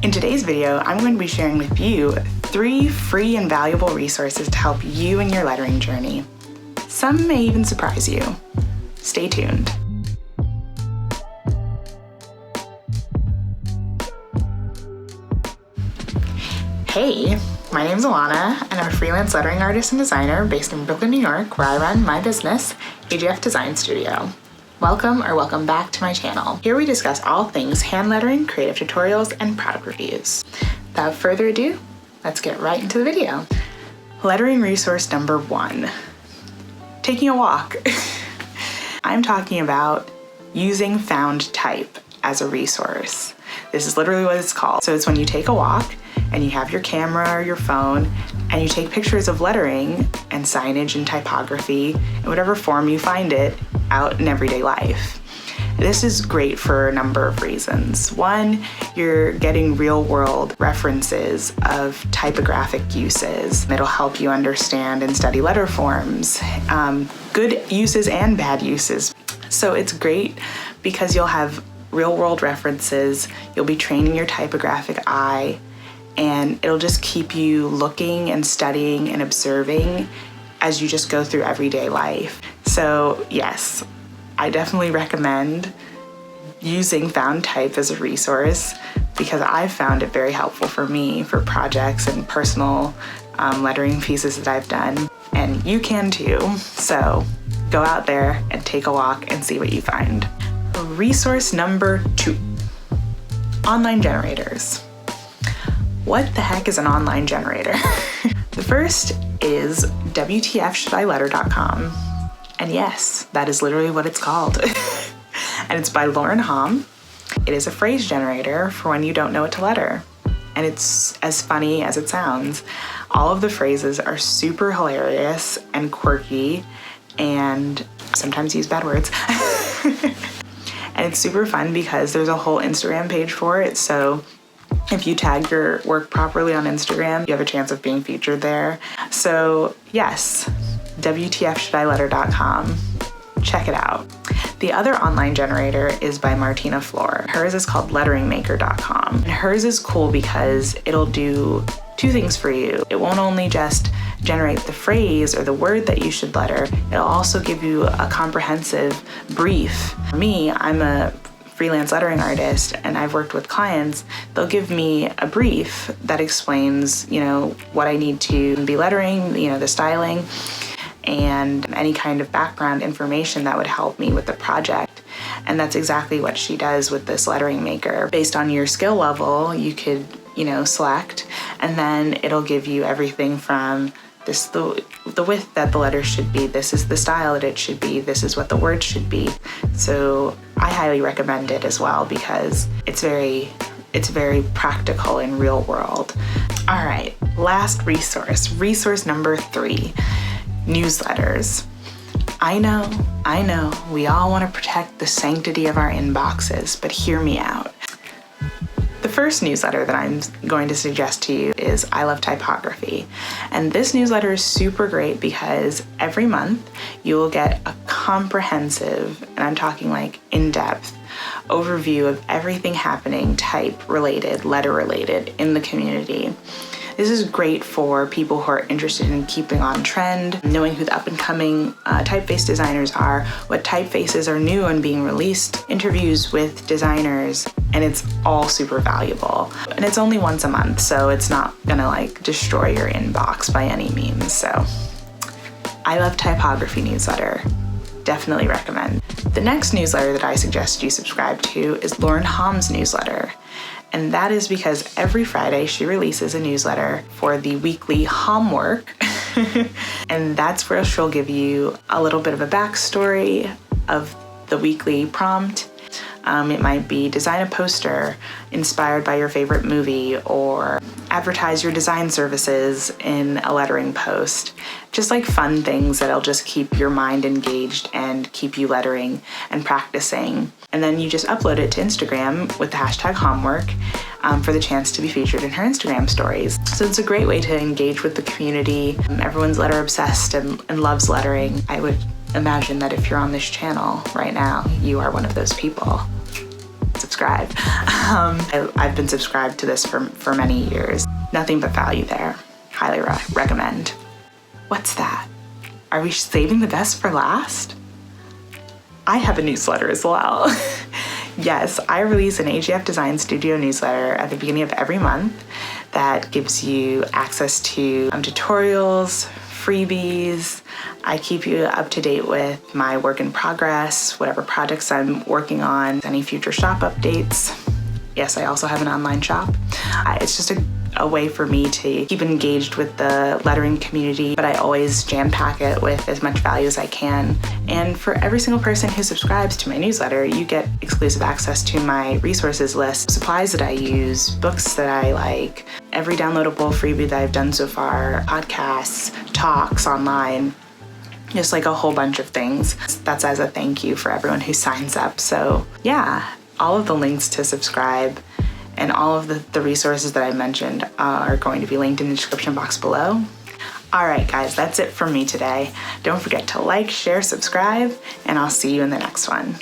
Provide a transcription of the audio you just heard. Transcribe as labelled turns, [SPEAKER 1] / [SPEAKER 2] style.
[SPEAKER 1] In today's video, I'm going to be sharing with you 3 free and valuable resources to help you in your lettering journey. Some may even surprise you. Stay tuned. Hey, my name's Alana, and I'm a freelance lettering artist and designer based in Brooklyn, New York, where I run my business, AGF Design Studio. Welcome back to my channel. Here we discuss all things hand lettering, creative tutorials, and product reviews. Without further ado, let's get right into the video. Lettering resource number 1, taking a walk. I'm talking about using found type as a resource. This is literally what it's called. So it's when you take a walk and you have your camera or your phone and you take pictures of lettering and signage and typography in whatever form you find it out in everyday life. This is great for a number of reasons. One, you're getting real-world references of typographic uses. It'll help you understand and study letter forms, good uses and bad uses. So it's great because you'll have real-world references, you'll be training your typographic eye, and it'll just keep you looking and studying and observing as you just go through everyday life. So yes, I definitely recommend using found type as a resource because I've found it very helpful for me for projects and personal lettering pieces that I've done, and you can too. So go out there and take a walk and see what you find. Resource number 2, online generators. What the heck is an online generator? The first is WTFShouldILetter.com. And yes, that is literally what it's called. And it's by Lauren Hom. It is a phrase generator for when you don't know what to letter. And it's as funny as it sounds. All of the phrases are super hilarious and quirky and sometimes use bad words. And it's super fun because there's a whole Instagram page for it. So if you tag your work properly on Instagram, you have a chance of being featured there. So yes, WTFShouldILetter.com. Check it out. The other online generator is by Martina Floor. Hers is called letteringmaker.com. And hers is cool because it'll do 2 things for you. It won't only just generate the phrase or the word that you should letter, it'll also give you a comprehensive brief. For me, I'm a freelance lettering artist and I've worked with clients. They'll give me a brief that explains, what I need to be lettering, the styling, and any kind of background information that would help me with the project. And that's exactly what she does with this lettering maker. Based on your skill level, you could, select, and then it'll give you everything from the width that the letter should be, this is the style that it should be, this is what the word should be. So I highly recommend it as well because it's very practical in real world. All right, last resource number 3, newsletters. I know, we all want to protect the sanctity of our inboxes, but hear me out. The first newsletter that I'm going to suggest to you is I Love Typography. And this newsletter is super great because every month you will get a comprehensive, and I'm talking like in-depth, overview of everything happening type-related, letter-related in the community. This is great for people who are interested in keeping on trend, knowing who the up-and-coming typeface designers are, what typefaces are new and being released, interviews with designers, and it's all super valuable. And it's only once a month, so it's not gonna destroy your inbox by any means. So I Love Typography newsletter. Definitely recommend. The next newsletter that I suggest you subscribe to is Lauren Hom's newsletter. And that is because every Friday she releases a newsletter for the weekly homework. And that's where she'll give you a little bit of a backstory of the weekly prompt. It might be design a poster inspired by your favorite movie, or advertise your design services in a lettering post. Just fun things that'll just keep your mind engaged and keep you lettering and practicing. And then you just upload it to Instagram with the hashtag homework for the chance to be featured in her Instagram stories. So it's a great way to engage with the community. Everyone's letter obsessed and loves lettering. I would imagine that if you're on this channel right now, you are one of those people. It's subscribe. I've been subscribed to this for many years. Nothing but value there. Highly recommend. What's that? Are we saving the best for last? I have a newsletter as well. Yes, I release an AGF Design Studio newsletter at the beginning of every month that gives you access to tutorials, freebies. I keep you up to date with my work in progress, whatever projects I'm working on, any future shop updates. Yes, I also have an online shop. It's just a way for me to keep engaged with the lettering community, but I always jam pack it with as much value as I can. And for every single person who subscribes to my newsletter, you get exclusive access to my resources list, supplies that I use, books that I like, every downloadable freebie that I've done so far, podcasts, talks online, just like a whole bunch of things. That's as a thank you for everyone who signs up. So yeah, all of the links to subscribe and all of the resources that I mentioned are going to be linked in the description box below. All right, guys, that's it from me today. Don't forget to like, share, subscribe, and I'll see you in the next one.